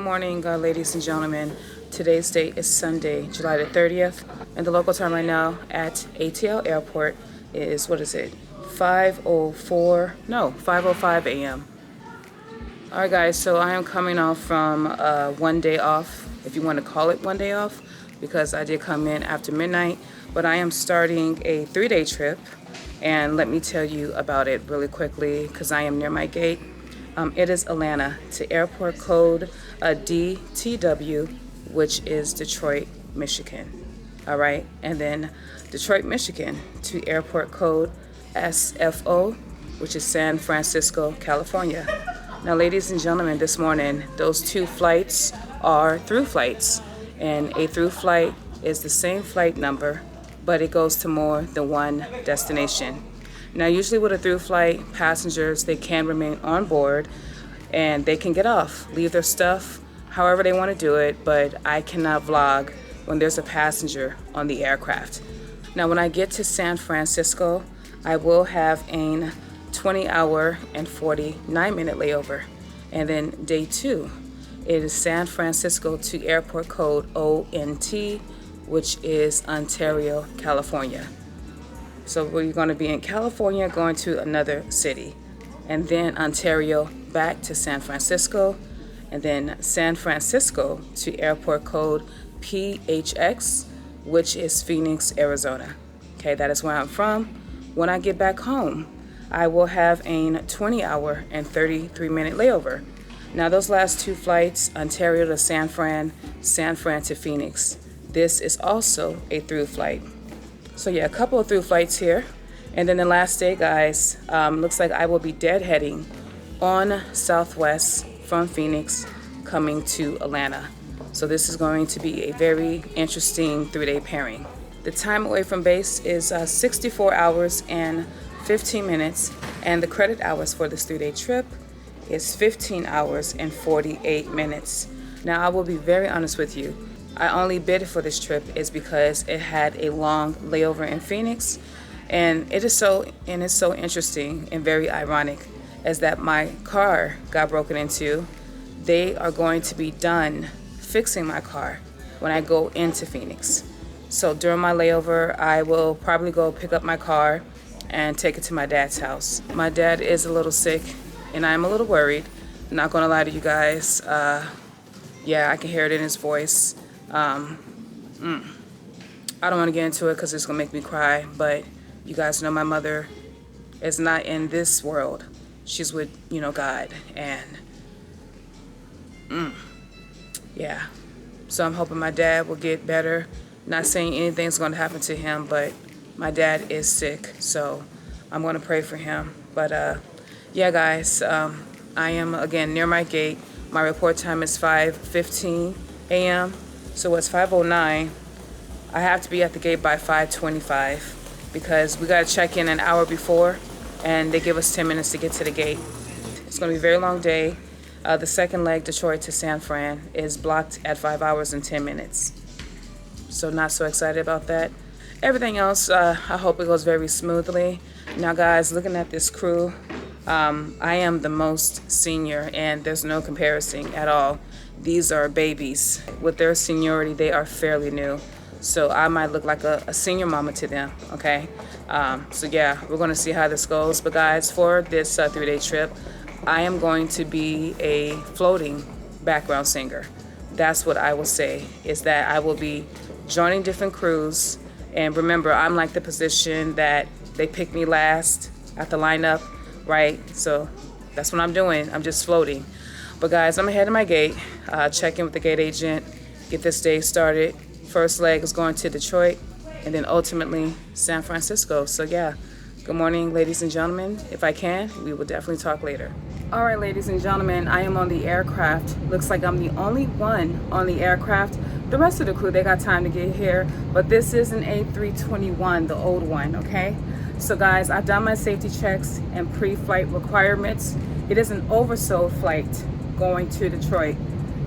morning, ladies and gentlemen. Today's date is Sunday, July the 30th, and the local time right now at ATL Airport is, 5:05 a.m. All right, guys, so I am coming off from one day off, if you want to call it one day off, because I did come in after midnight, but I am starting a 3-day trip, and let me tell you about it really quickly, because I am near my gate. It is Atlanta to airport code DTW, which is Detroit, Michigan. All right, and then Detroit, Michigan to airport code SFO, which is San Francisco, California. Now, ladies and gentlemen, this morning, those two flights are through flights, and a through flight is the same flight number, but it goes to more than one destination. Now, usually with a through flight, passengers, they can remain on board and they can get off, leave their stuff however they want to do it, but I cannot vlog when there's a passenger on the aircraft. Now, when I get to San Francisco, I will have a 20-hour and 49-minute layover. And then day 2, it is San Francisco to airport code ONT, which is Ontario, California. So we're going to be in California, going to another city, and then Ontario back to San Francisco, and then San Francisco to airport code PHX, which is Phoenix, Arizona. Okay, that is where I'm from. When I get back home, I will have a 20-hour and 33-minute layover. Now, those last 2 flights, Ontario to San Fran, San Fran to Phoenix, this is also a through flight. So yeah, a couple of through flights here. And then the last day, guys, looks like I will be deadheading on Southwest from Phoenix coming to Atlanta. So this is going to be a very interesting 3-day pairing. The time away from base is 64 hours and 15 minutes. And the credit hours for this 3-day trip is 15 hours and 48 minutes. Now, I will be very honest with you. I only bid for this trip is because it had a long layover in Phoenix, and it's so interesting and very ironic as that my car got broken into. They are going to be done fixing my car when I go into Phoenix. So during my layover, I will probably go pick up my car and take it to my dad's house. My dad is a little sick, and I'm a little worried. I'm not gonna lie to you guys. Yeah, I can hear it in his voice. I don't want to get into it because it's going to make me cry, but you guys know my mother is not in this world. She's with, God, and yeah. So I'm hoping my dad will get better. Not saying anything's going to happen to him, but my dad is sick, so I'm going to pray for him. But yeah, guys, I am, again, near my gate. My report time is 5:15 a.m., so it's 5:09. I have to be at the gate by 5:25 because we got to check in an hour before, and they give us 10 minutes to get to the gate. It's going to be a very long day. The second leg, Detroit to San Fran, is blocked at 5 hours and 10 minutes. So not so excited about that. Everything else, I hope it goes very smoothly. Now, guys, looking at this crew, I am the most senior, and there's no comparison at all. These are babies. With their seniority, they are fairly new. So I might look like a senior mama to them, okay? So yeah, we're gonna see how this goes. But guys, for this 3-day trip, I am going to be a floating background singer. That's what I will say, is that I will be joining different crews. And remember, I'm like the position that they pick me last at the lineup, right? So that's what I'm doing. I'm just floating. But guys, I'm gonna head to my gate, check in with the gate agent, get this day started. First leg is going to Detroit, and then ultimately San Francisco. So yeah, good morning, ladies and gentlemen. If I can, we will definitely talk later. All right, ladies and gentlemen, I am on the aircraft. Looks like I'm the only one on the aircraft. The rest of the crew, they got time to get here, but this is an A321, the old one, okay? So guys, I've done my safety checks and pre-flight requirements. It is an oversold flight going to Detroit.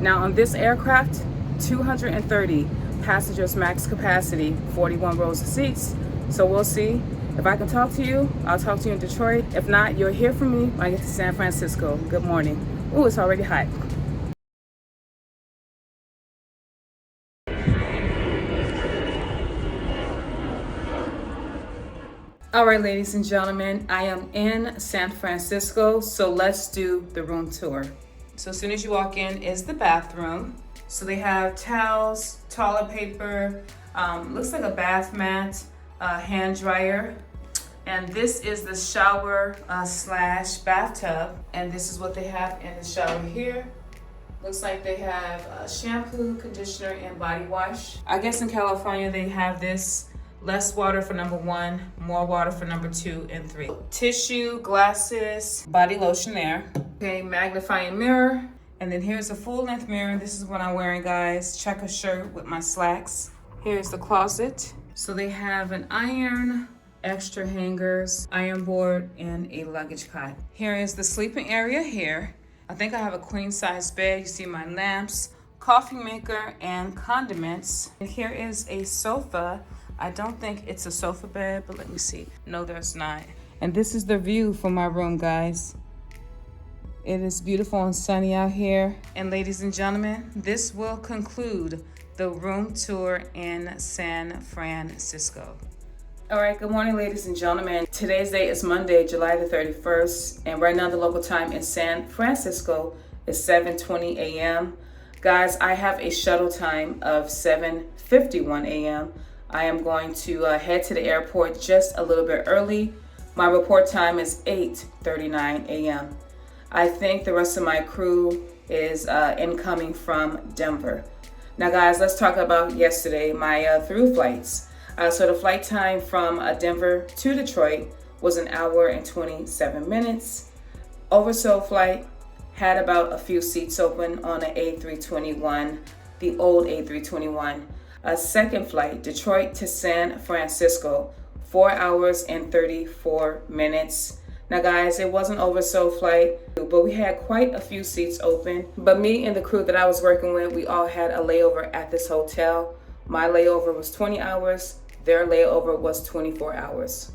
Now, on this aircraft, 230 passengers max capacity, 41 rows of seats. So we'll see. If I can talk to you, I'll talk to you in Detroit. If not, you'll hear from me when I get to San Francisco. Good morning. Ooh, it's already hot. All right, ladies and gentlemen, I am in San Francisco, so let's do the room tour. So as soon as you walk in is the bathroom. So they have towels, toilet paper, looks like a bath mat, hand dryer. And this is the shower slash bathtub. And this is what they have in the shower here. Looks like they have shampoo, conditioner, and body wash. I guess in California they have this. Less water for number 1, more water for number 2 and 3. Tissue, glasses, body lotion there. Okay, magnifying mirror. And then here's a full length mirror. This is what I'm wearing, guys. Checker shirt with my slacks. Here's the closet. So they have an iron, extra hangers, iron board, and a luggage cot. Here is the sleeping area here. I think I have a queen size bed. You see my lamps, coffee maker, and condiments. And here is a sofa. I don't think it's a sofa bed, but let me see. No, there's not. And this is the view from my room, guys. It is beautiful and sunny out here. And ladies and gentlemen, this will conclude the room tour in San Francisco. All right, good morning, ladies and gentlemen. Today's date is Monday, July the 31st. And right now the local time in San Francisco is 7:20 a.m. Guys, I have a shuttle time of 7:51 a.m. I am going to head to the airport just a little bit early. My report time is 8:39 a.m. I think the rest of my crew is incoming from Denver. Now guys, let's talk about yesterday, my through flights. So the flight time from Denver to Detroit was 1 hour and 27 minutes. Oversold flight, had about a few seats open on an A321, the old A321. A second flight, Detroit to San Francisco, 4 hours and 34 minutes. Now guys, it wasn't oversold flight, but we had quite a few seats open. But me and the crew that I was working with, we all had a layover at this hotel. My layover was 20 hours, their layover was 24 hours.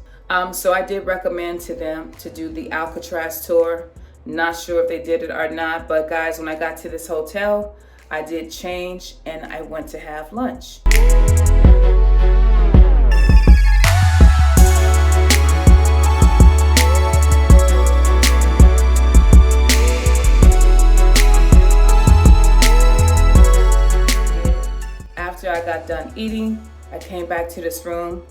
So I did recommend to them to do the Alcatraz tour. Not sure if they did it or not, but guys, when I got to this hotel, I did change and I went to have lunch. After I got done eating, I came back to this room,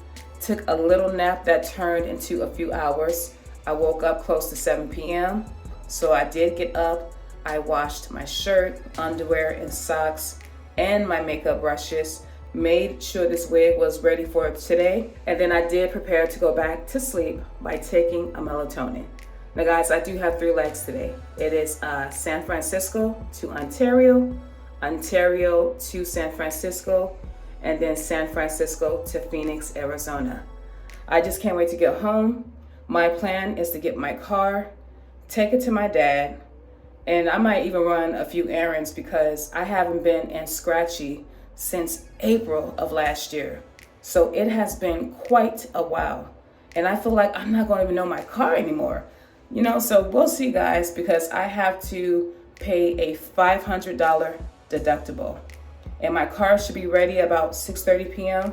took a little nap that turned into a few hours. I woke up close to 7 p.m. So I did get up. I washed my shirt, underwear, and socks, and my makeup brushes, made sure this wig was ready for today, and then I did prepare to go back to sleep by taking a melatonin. Now guys, I do have 3 legs today. It is San Francisco to Ontario, Ontario to San Francisco, and then San Francisco to Phoenix, Arizona. I just can't wait to get home. My plan is to get my car, take it to my dad, and I might even run a few errands because I haven't been in Scratchy since April of last year. So it has been quite a while. And I feel like I'm not going to even know my car anymore. You know, so we'll see, guys, because I have to pay a $500 deductible. And my car should be ready about 6:30 p.m.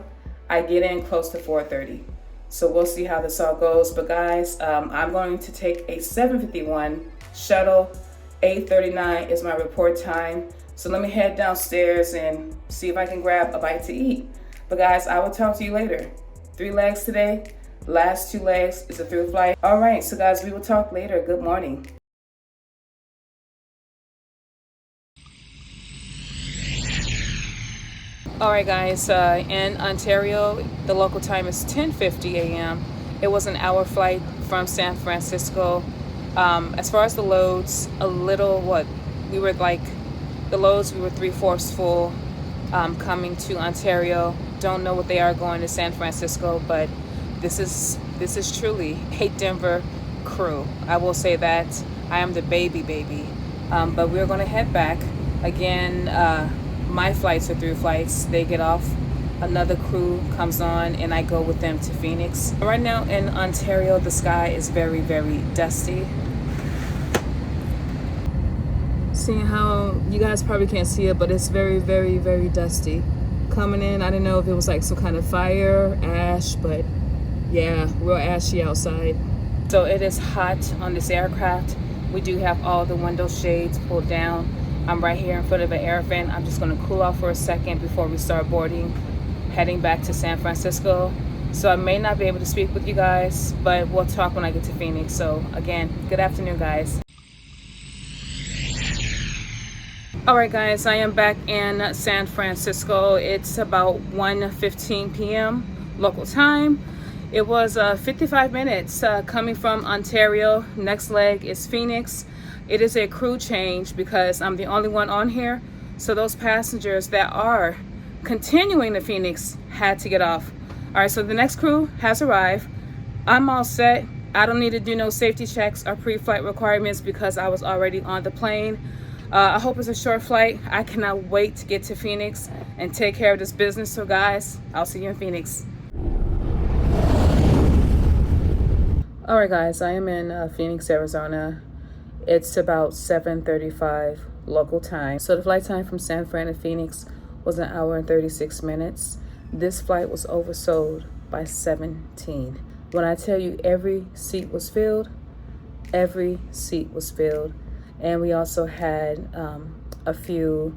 I get in close to 4:30. So we'll see how this all goes. But guys, I'm going to take a 7:51 shuttle. 8:39 is my report time. So let me head downstairs and see if I can grab a bite to eat. But guys, I will talk to you later. 3 legs today. Last 2 legs is a through flight. All right, so guys, we will talk later. Good morning. All right, guys, in Ontario, the local time is 10:50 a.m. It was an hour flight from San Francisco. As far as the loads, we were 3/4 full coming to Ontario. Don't know what they are going to San Francisco, but this is truly a Denver crew. I will say that. I am the baby. But we're going to head back. Again, my flights are through flights. They get off, another crew comes on, and I go with them to Phoenix. Right now in Ontario, the sky is very, very dusty. Seeing how you guys probably can't see it, but it's very, very, very dusty. Coming in, I didn't know if it was like some kind of fire, ash, but Yeah, real ashy outside. So it is hot on this aircraft. We do have all the window shades pulled down. I'm right here in front of an air vent. I'm just going to cool off for a second before we start boarding, heading back to San Francisco. So I may not be able to speak with you guys, but we'll talk when I get to Phoenix. So again, good afternoon, guys. All right, guys, I am back in San Francisco. It's about 1:15 p.m. local time. It was 55 minutes coming from Ontario. Next leg is Phoenix. It is a crew change because I'm the only one on here. So those passengers that are continuing to Phoenix had to get off. All right, so the next crew has arrived. I'm all set. I don't need to do no safety checks or pre-flight requirements because I was already on the plane. I hope it's a short flight. I cannot wait to get to Phoenix and take care of this business. So guys, I'll see you in Phoenix. All right, guys, I am in Phoenix, Arizona. It's about 7:35 local time. So the flight time from San Fran to Phoenix was 1 hour and 36 minutes. This flight was oversold by 17. When I tell you every seat was filled, every seat was filled. And we also had a few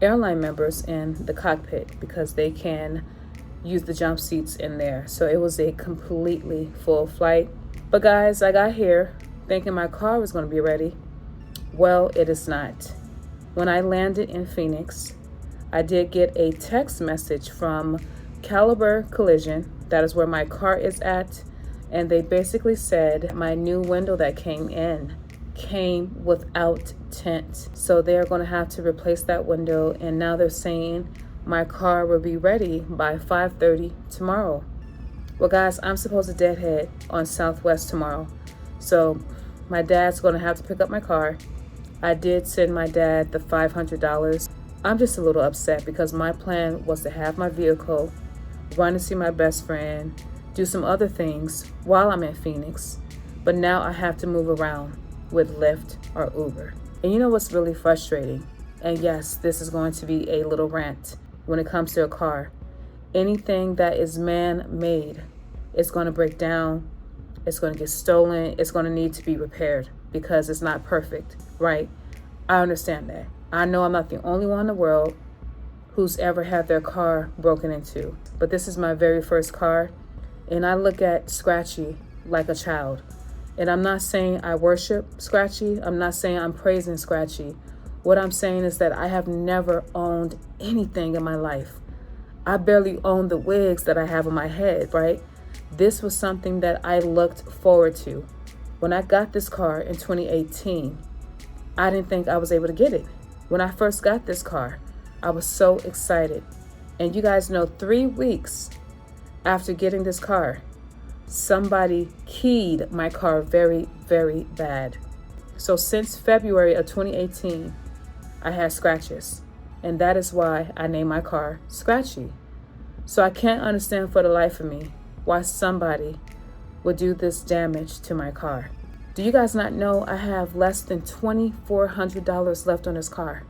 airline members in the cockpit because they can use the jump seats in there. So it was a completely full flight. But guys, I got here thinking my car was going to be ready. Well, it is not. When I landed in Phoenix, I did get a text message from Caliber Collision. That is where my car is at. And they basically said my new window that came without tint. So they're going to have to replace that window. And now they're saying my car will be ready by 5:30 tomorrow. Well, guys, I'm supposed to deadhead on Southwest tomorrow. So my dad's going to have to pick up my car. I did send my dad the $500. I'm just a little upset because my plan was to have my vehicle, run to see my best friend, do some other things while I'm in Phoenix. But now I have to move around with Lyft or Uber. And you know what's really frustrating? And yes, this is going to be a little rant when it comes to a car. Anything that is man-made is going to break down, it's going to get stolen, it's going to need to be repaired because it's not perfect, right? I understand that. I know I'm not the only one in the world who's ever had their car broken into, but this is my very first car, and I look at Scratchy like a child. And I'm not saying I worship Scratchy. I'm not saying I'm praising Scratchy. What I'm saying is that I have never owned anything in my life. I barely own the wigs that I have on my head, right? This was something that I looked forward to. When I got this car in 2018, I didn't think I was able to get it. When I first got this car, I was so excited. And you guys know 3 weeks after getting this car, somebody keyed my car very, very bad. So since February of 2018, I had scratches. And that is why I named my car Scratchy. So I can't understand for the life of me why somebody would do this damage to my car. Do you guys not know I have less than $2,400 left on this car?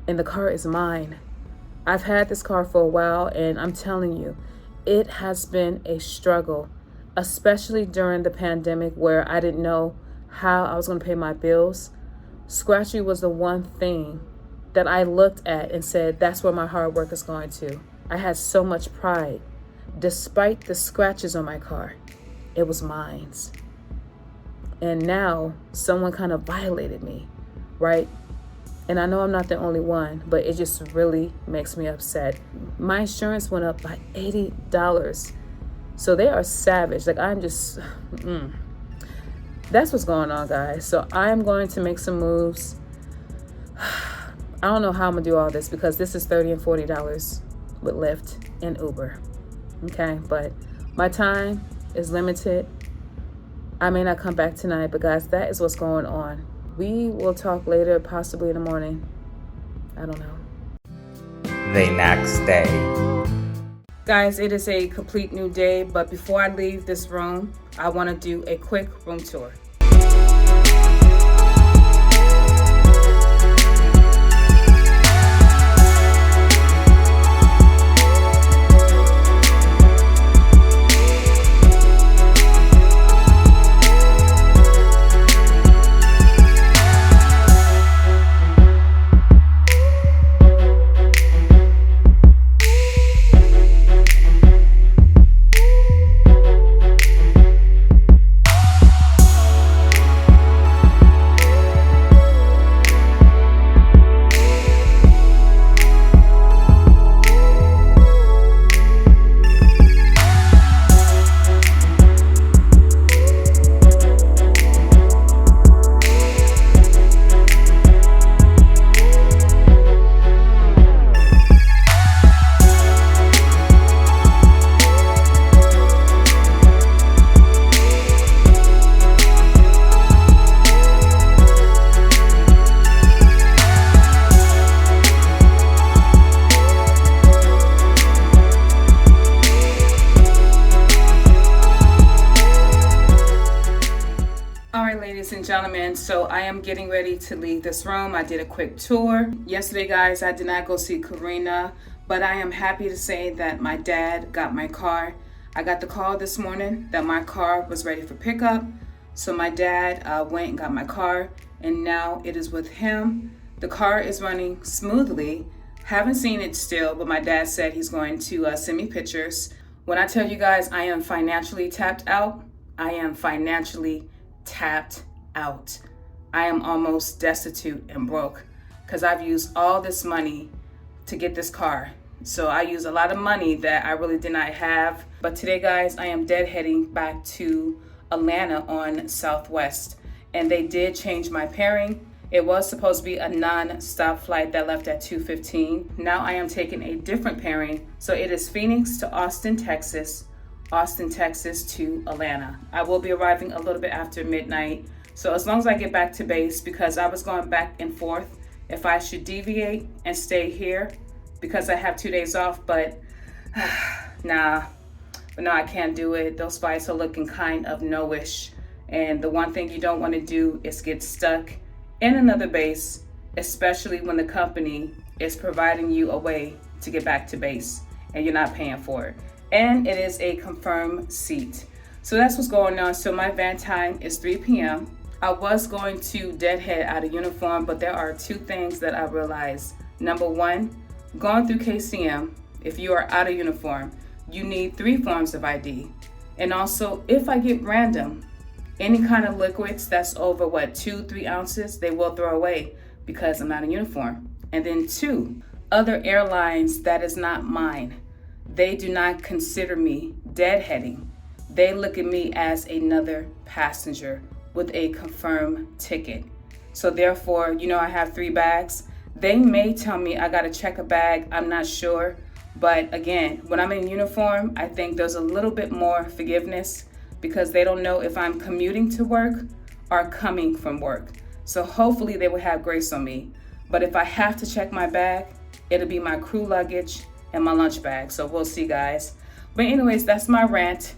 And the car is mine. I've had this car for a while, and I'm telling you, it has been a struggle, especially during the pandemic where I didn't know how I was going to pay my bills. Scratchy was the one thing that I looked at and said, that's where my hard work is going to. I had so much pride. Despite the scratches on my car, it was mine. And now someone kind of violated me, right? And I know I'm not the only one, but it just really makes me upset. My insurance went up by $80. So they are savage. Like, I'm just, that's what's going on, guys. So I'm going to make some moves. I don't know how I'm gonna do all this because this is $30 and $40 with Lyft and Uber. Okay, but my time is limited. I may not come back tonight, but guys, that is what's going on. We will talk later, possibly in the morning. I don't know. The next day. Guys, it is a complete new day, but before I leave this room, I want to do a quick room tour. gentlemen, so I am getting ready to leave this room. I did a quick tour. Yesterday, guys, I did not go see Karina, but I am happy to say that my dad got my car. I got the call this morning that my car was ready for pickup. So my dad went and got my car, and now it is with him. The car is running smoothly. Haven't seen it still, but my dad said he's going to send me pictures. When I tell you guys I am financially tapped out, I am financially tapped out. I am almost destitute and broke because I've used all this money to get this car. So I use a lot of money that I really did not have. But today, guys, I am deadheading back to Atlanta on Southwest. And they did change my pairing. It was supposed to be a non-stop flight that left at 2:15. Now I am taking a different pairing. So it is Phoenix to Austin, Texas, Austin, Texas to Atlanta. I will be arriving a little bit after midnight. So as long as I get back to base, because I was going back and forth if I should deviate and stay here because I have 2 days off, but no, I can't do it. Those flights are looking kind of no-ish. And the one thing you don't want to do is get stuck in another base, especially when the company is providing you a way to get back to base and you're not paying for it. And it is a confirmed seat. So that's what's going on. So my van time is 3 p.m. I was going to deadhead out of uniform, but there are two things that I realized. Number one, going through KCM, if you are out of uniform, you need 3 forms of ID. And also, if I get random, any kind of liquids that's over 2-3 ounces, they will throw away because I'm not in uniform. And then 2, other airlines that is not mine, they do not consider me deadheading. They look at me as another passenger with a confirmed ticket. So therefore, I have 3 bags. They may tell me I gotta check a bag, I'm not sure. But again, when I'm in uniform, I think there's a little bit more forgiveness because they don't know if I'm commuting to work or coming from work. So hopefully they will have grace on me. But if I have to check my bag, it'll be my crew luggage and my lunch bag. So we'll see, guys. But anyways, that's my rant.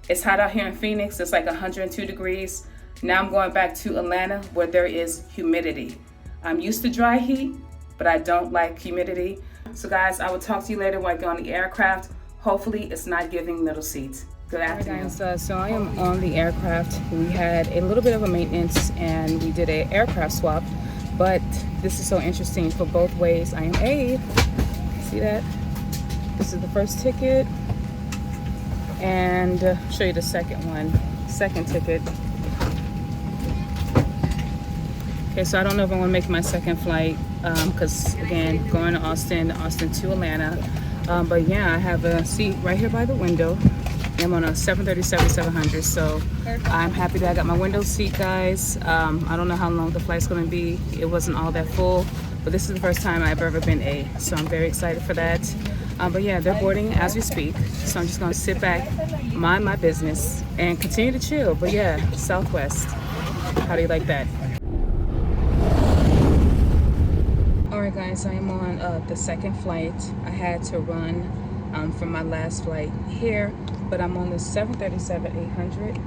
It's hot out here in Phoenix. It's like 102 degrees. Now I'm going back to Atlanta where there is humidity. I'm used to dry heat, but I don't like humidity. So guys, I will talk to you later when I get on the aircraft. Hopefully it's not giving middle seats. Good afternoon. All right, guys, so I am on the aircraft. We had a little bit of a maintenance and we did an aircraft swap, but this is so interesting for both ways. I am Ave. See that? This is the first ticket, and show you the second ticket. Okay, so I don't know if I want to make my second flight because again, going to Austin to Atlanta. But yeah, I have a seat right here by the window. I'm on a 737-700, so I'm happy that I got my window seat, guys. I don't know how long the flight's going to be. It wasn't all that full, but this is the first time I've ever been A, so I'm very excited for that. But yeah, they're boarding as we speak, so I'm just going to sit back, mind my business, and continue to chill. But yeah, Southwest. How do you like that? Alright guys, I am on the second flight. I had to run from my last flight here, but I'm on the 737-800.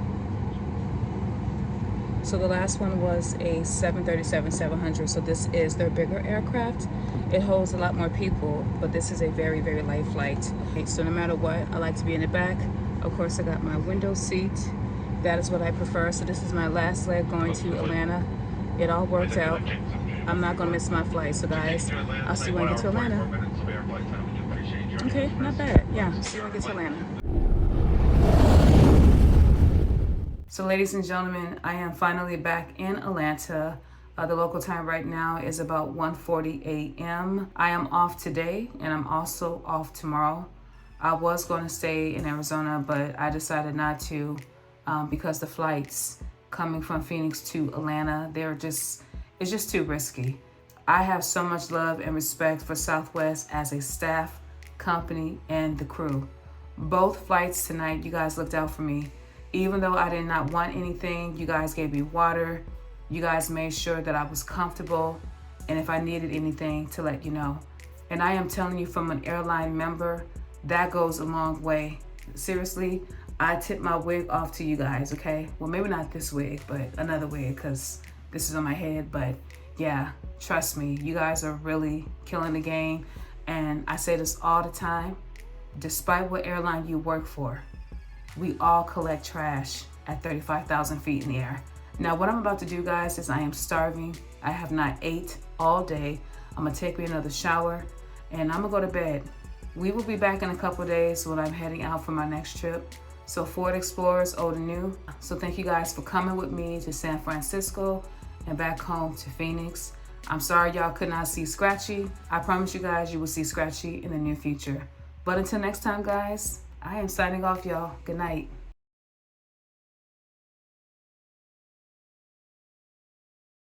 So the last one was a 737-700, so this is their bigger aircraft. It holds a lot more people, but this is a very, very light flight. So no matter what, I like to be in the back. Of course, I got my window seat. That is what I prefer. So this is my last leg going to Atlanta. It all worked out. I'm not gonna miss my flight. So guys, I'll see you when I get to Atlanta. Okay, not bad. Yeah, see you when I get to Atlanta. So ladies and gentlemen, I am finally back in Atlanta. The local time right now is about 1:40 a.m. I am off today and I'm also off tomorrow. I was going to stay in Arizona, but I decided not to because the flights coming from Phoenix to Atlanta, it's just too risky. I have so much love and respect for Southwest as a staff, company, and the crew. Both flights tonight, you guys looked out for me. Even though I did not want anything, you guys gave me water. You guys made sure that I was comfortable, and if I needed anything, to let you know. And I am telling you, from an airline member, that goes a long way. Seriously, I tip my wig off to you guys, okay? Well, maybe not this wig, but another wig, because this is on my head, but yeah, trust me, you guys are really killing the game. And I say this all the time, despite what airline you work for, we all collect trash at 35,000 feet in the air. Now, what I'm about to do, guys, is I am starving. I have not ate all day. I'm gonna take me another shower and I'm gonna go to bed. We will be back in a couple of days when I'm heading out for my next trip. So Ford Explorers, old and new. So thank you guys for coming with me to San Francisco and back home to Phoenix. I'm sorry y'all could not see Scratchy. I promise you guys you will see Scratchy in the near future. But until next time, guys, I am signing off, y'all. Good night.